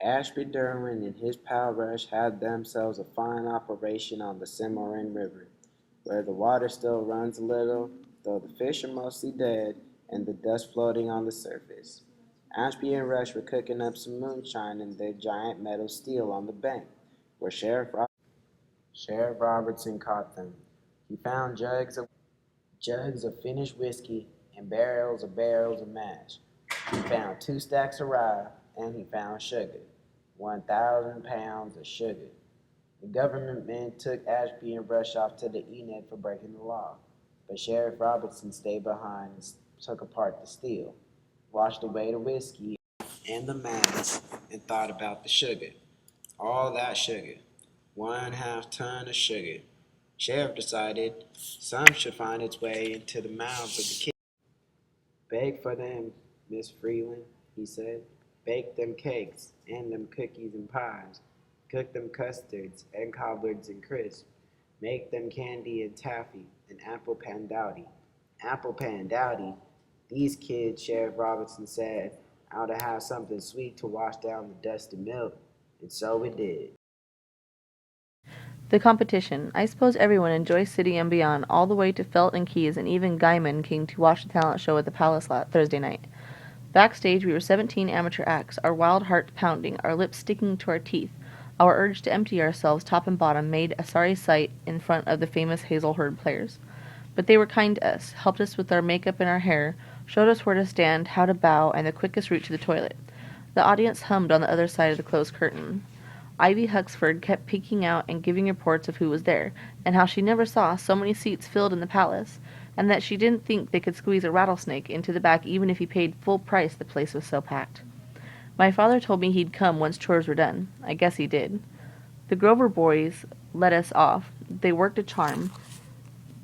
Ashby Derwin and his pal Rush had themselves a fine operation on the Cimarron River, where the water still runs a little, though the fish are mostly dead and the dust floating on the surface. Ashby and Rush were cooking up some moonshine in their giant metal steel on the bank, where Sheriff Robertson caught them. He found jugs of finished whiskey and barrels of mash. He found 2 stacks of rye, and he found sugar, 1,000 pounds of sugar. The government men took Ashby and Rush off to the Enid for breaking the law, but Sheriff Robertson stayed behind and took apart the steel, washed away the whiskey and the mash, and thought about the sugar. All that sugar, 1/2 ton of sugar. Sheriff decided some should find its way into the mouths of the kids. Bake for them, Miss Freeland, he said. Bake them cakes, and them cookies and pies. Cook them custards, and cobblers and crisps. Make them candy and taffy, and apple pandowdy. Apple pandowdy? These kids, Sheriff Robinson said, ought to have something sweet to wash down the dusty milk. And so it did. The competition. I suppose everyone in Joyce City and beyond, all the way to Felt and Keyes, and even Guyman came to watch the talent show at the Palace Thursday night. Backstage, we were 17 amateur acts, our wild hearts pounding, our lips sticking to our teeth. Our urge to empty ourselves top and bottom made a sorry sight in front of the famous Hazel Herd players. But they were kind to us, helped us with our makeup and our hair, showed us where to stand, how to bow, and the quickest route to the toilet. The audience hummed on the other side of the closed curtain. Ivy Huxford kept peeking out and giving reports of who was there, and how she never saw so many seats filled in the palace, and that she didn't think they could squeeze a rattlesnake into the back even if he paid full price, the place was so packed. My father told me he'd come once chores were done. I guess he did. The Grover boys let us off. They worked a charm.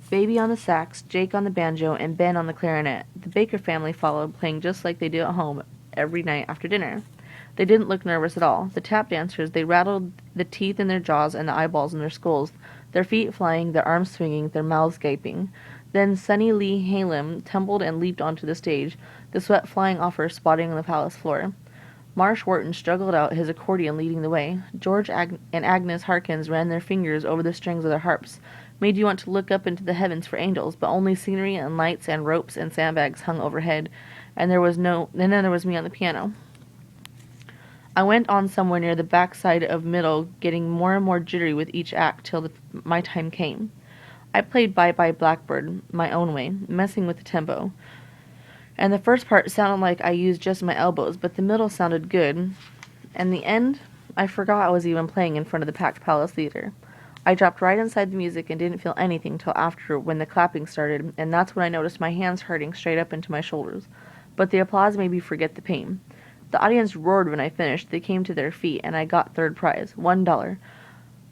Baby on the sax, Jake on the banjo, and Ben on the clarinet. The Baker family followed, playing just like they do at home every night after dinner. They didn't look nervous at all. The tap dancers, they rattled the teeth in their jaws and the eyeballs in their skulls, their feet flying, their arms swinging, their mouths gaping. Then Sunny Lee Halem tumbled and leaped onto the stage, the sweat flying off her, spotting on the palace floor. Marsh Wharton struggled out, his accordion leading the way. George and Agnes Harkins ran their fingers over the strings of their harps, made you want to look up into the heavens for angels, but only scenery and lights and ropes and sandbags hung overhead, and then there was me on the piano. I went on somewhere near the back side of middle, getting more and more jittery with each act till my time came. I played Bye Bye Blackbird my own way, messing with the tempo. And the first part sounded like I used just my elbows, but the middle sounded good. And the end, I forgot I was even playing in front of the packed Palace Theater. I dropped right inside the music and didn't feel anything till after when the clapping started, and that's when I noticed my hands hurting straight up into my shoulders. But the applause made me forget the pain. The audience roared when I finished. They came to their feet, and I got third prize, $1,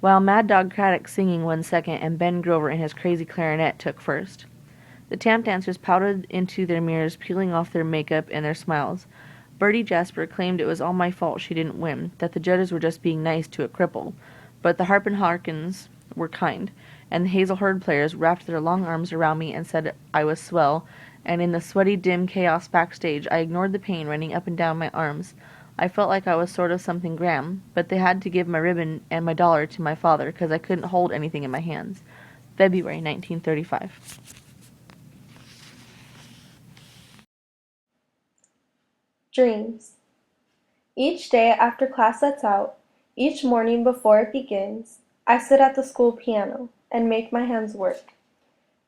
while Mad Dog Craddock singing won second, and Ben Grover and his crazy clarinet took first. The tap dancers pouted into their mirrors, peeling off their makeup and their smiles. Bertie Jasper claimed it was all my fault she didn't win, that the judges were just being nice to a cripple. But the Harp and Harkins were kind, and the Hazel Herd players wrapped their long arms around me and said I was swell, and in the sweaty, dim chaos backstage, I ignored the pain running up and down my arms. I felt like I was sort of something grand, but they had to give my ribbon and my dollar to my father, 'cause I couldn't hold anything in my hands. February 1935. Dreams. Each day after class lets out, each morning before it begins, I sit at the school piano and make my hands work.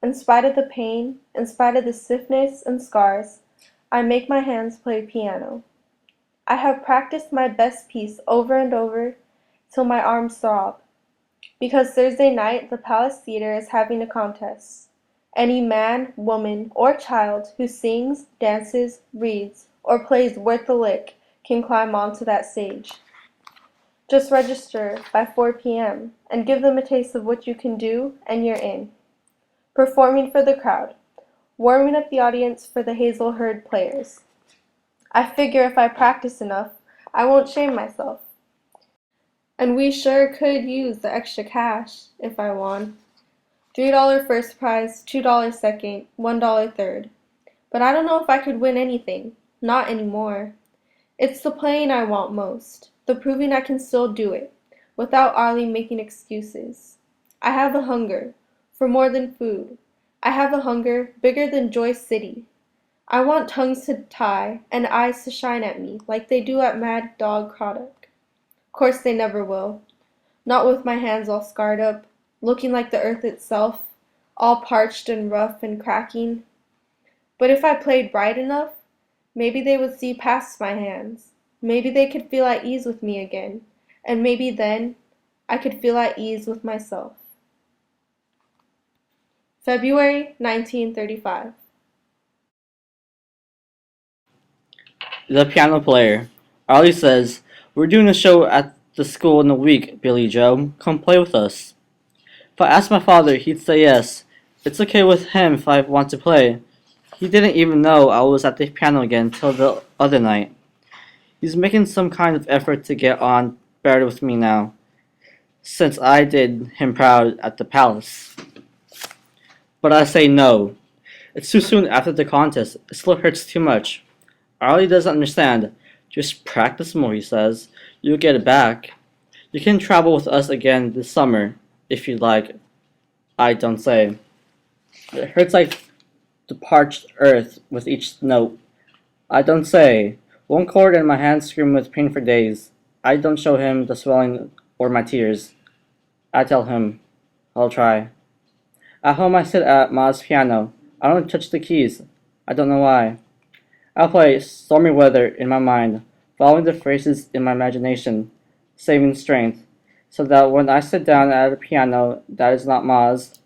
In spite of the pain, in spite of the stiffness and scars, I make my hands play piano. I have practiced my best piece over and over till my arms throb, because Thursday night the Palace Theater is having a contest. Any man, woman, or child who sings, dances, reads, or plays worth a lick can climb onto that stage. Just register by 4 p.m. and give them a taste of what you can do, and you're in. Performing for the crowd, warming up the audience for the Hazel Herd players. I figure if I practice enough, I won't shame myself. And we sure could use the extra cash if I won. $3 first prize, $2 second, $1 third. But I don't know if I could win anything. Not anymore. It's the playing I want most. the proving I can still do it, without Arlie making excuses. I have a hunger, for more than food. I have a hunger bigger than Joy City. I want tongues to tie and eyes to shine at me like they do at Mad Dog Craddock. Course they never will. Not with my hands all scarred up, looking like the earth itself, all parched and rough and cracking. But if I played bright enough, maybe they would see past my hands. Maybe they could feel at ease with me again, and maybe then I could feel at ease with myself. February 1935. The piano player. Arlie says, "We're doing a show at the school in a week, Billy Joe. Come play with us." If I asked my father, he'd say yes. It's okay with him if I want to play. He didn't even know I was at the piano again till the other night. He's making some kind of effort to get on better with me now, since I did him proud at the palace. But I say no. It's too soon after the contest. It still hurts too much. Arlie doesn't understand. Just practice more, he says. You'll get it back. You can travel with us again this summer, if you'd like. I don't say. It hurts like the parched earth with each note. I don't say. One chord and my hands scream with pain for days. I don't show him the swelling or my tears. I tell him, I'll try. At home I sit at Ma's piano. I don't touch the keys. I don't know why. I'll play Stormy Weather in my mind, following the phrases in my imagination, saving strength, so that when I sit down at a piano that is not Ma's,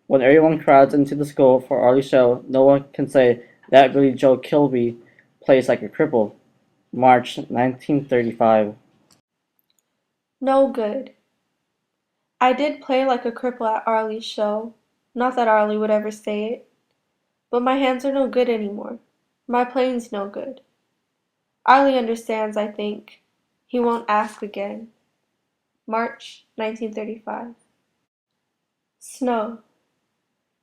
when everyone crowds into the school for Arlie's show, no one can say that Billy Joe Kilby plays like a cripple. March 1935. No good. I did play like a cripple at Arlie's show. Not that Arlie would ever say it. But my hands are no good anymore. My playing's no good. Arlie understands, I think. He won't ask again. March 1935. Snow.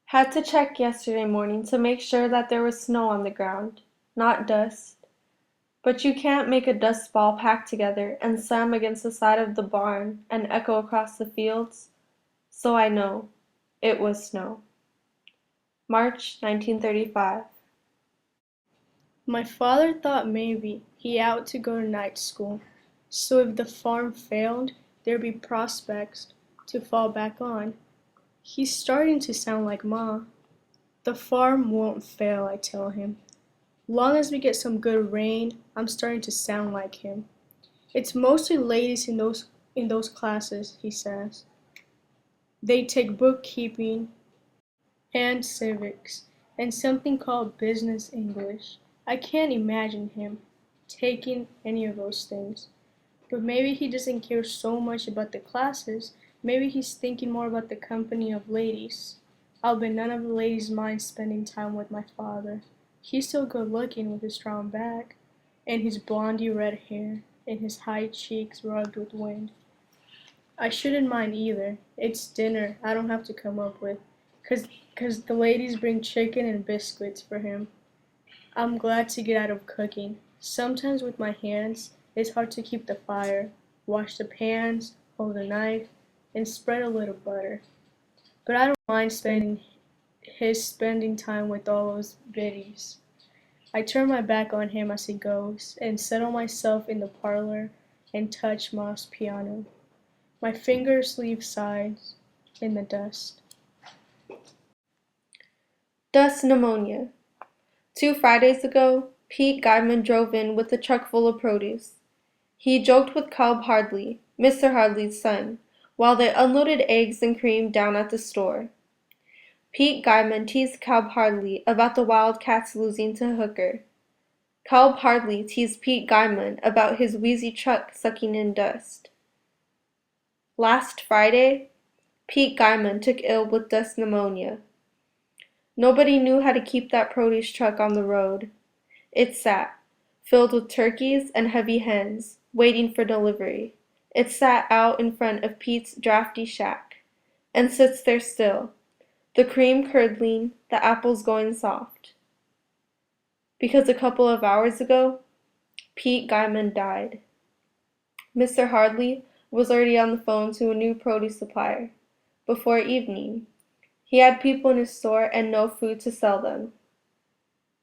Had to check yesterday morning to make sure that there was snow on the ground, not dust. But you can't make a dust ball pack together and slam against the side of the barn and echo across the fields. So I know. It was snow. March 1935. My father thought maybe he ought to go to night school, so if the farm failed, there'd be prospects to fall back on. He's starting to sound like Ma. The farm won't fail, I tell him. Long as we get some good rain, I'm starting to sound like him. It's mostly ladies in those classes, he says. They take bookkeeping and civics and something called business English. I can't imagine him taking any of those things. But maybe he doesn't care so much about the classes. Maybe he's thinking more about the company of ladies. I'll bet none of the ladies mind spending time with my father. He's still good looking with his strong back, and his blondie red hair, and his high cheeks rubbed with wind. I shouldn't mind either. It's dinner I don't have to come up with, 'cause the ladies bring chicken and biscuits for him. I'm glad to get out of cooking. Sometimes with my hands, it's hard to keep the fire, wash the pans, hold the knife, and spread a little butter. But I don't mind spending time with all those biddies. I turn my back on him as he goes, and settle myself in the parlor and touch Ma's piano. My fingers leave sighs in the dust. Dust pneumonia. 2 Fridays ago, Pete Guyman drove in with a truck full of produce. He joked with Caleb Hardley, Mr. Hardley's son, while they unloaded eggs and cream down at the store. Pete Guyman teased Caleb Hardley about the Wildcats losing to Hooker. Caleb Hardley teased Pete Guyman about his wheezy truck sucking in dust. Last Friday, Pete Guyman took ill with dust pneumonia. Nobody knew how to keep that produce truck on the road. It sat, filled with turkeys and heavy hens, waiting for delivery. It sat out in front of Pete's drafty shack, and sits there still, the cream curdling, the apples going soft. Because a couple of hours ago, Pete Guyman died. Mr. Hardley was already on the phone to a new produce supplier. Before evening, he had people in his store and no food to sell them.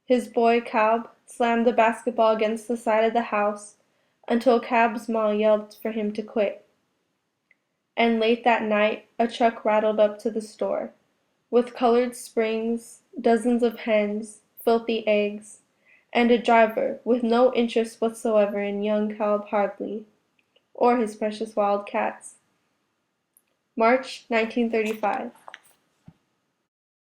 His boy, Calb, slammed the basketball against the side of the house until Cab's ma yelled for him to quit. And late that night, a truck rattled up to the store, with colored springs, dozens of hens, filthy eggs, and a driver with no interest whatsoever in young Calb Hardley or his precious wild cats. March 1935.